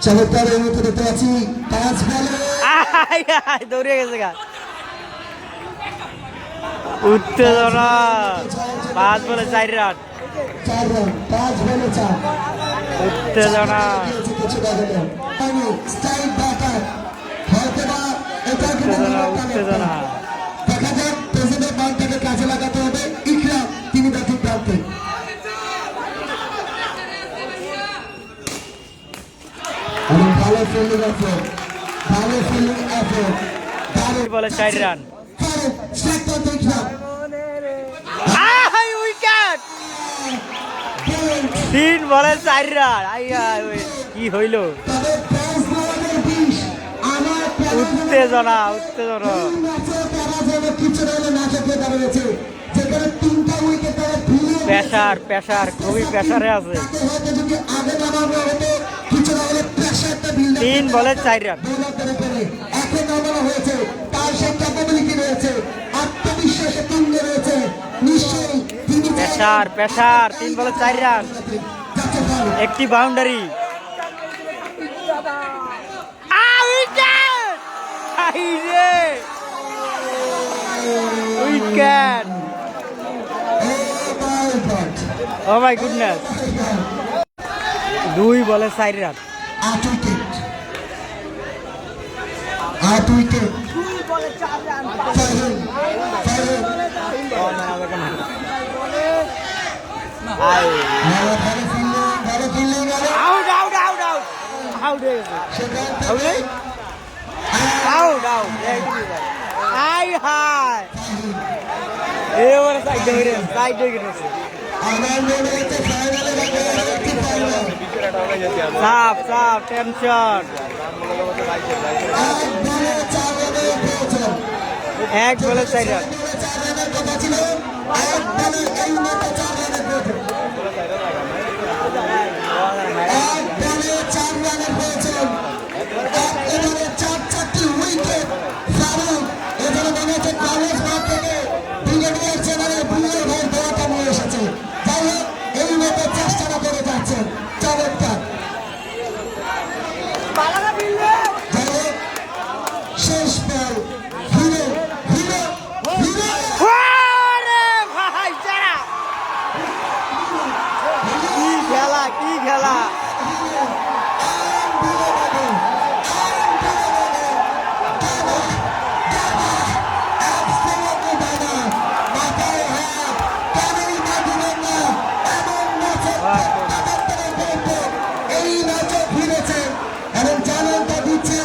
চমৎকার এই মুহূর্তে দেখতে পাচ্ছি 5 বলে দৌড়ে গেছে গা উত্তেজনা 5 বলে 4 রান 4 রান 5 বলে 4 উত্তেজনা স্ট্রাইক ব্যাটার হয়তো বা এটা উত্তেজনা উত্তেজনা দেখা যাক প্রেসিডেন্ট বলটাকে কাজে লাগাতে হবে ইকরাম তিনি ব্যাটিং প্রান্তে অনেক ভালো ফিল্ডিং এফোর্ট ভালো ফিল্ডিং এফোর্ট বলে 4 রান স্ট্রাইক প্রান্তে ইকরাম উইকেট 3 বলে 4 রান কি হইল তবে প্রাইজ বলের 20 আমার উত্তেজনা উত্তেজনা প্রেসার প্রেসার খুবই প্রেসারে আছে 3 বলে 4 রান প্রেসার প্রেসার 3 বলে 4 রান একটি boundary wicket oh my goodness 2 বলে 4 রান 8 উইকেট 8 উইকেট 2 বলে 4 run out out out out out হয়ে গেছে আউট আউট হাই হাই এবার সাইড হয়ে গেছে সাফ সাফ টেনশন 1 বলে 4 রান কি খেলা এই ম্যাচে ফিরেছে এবং চ্যালেঞ্জটা দিচ্ছে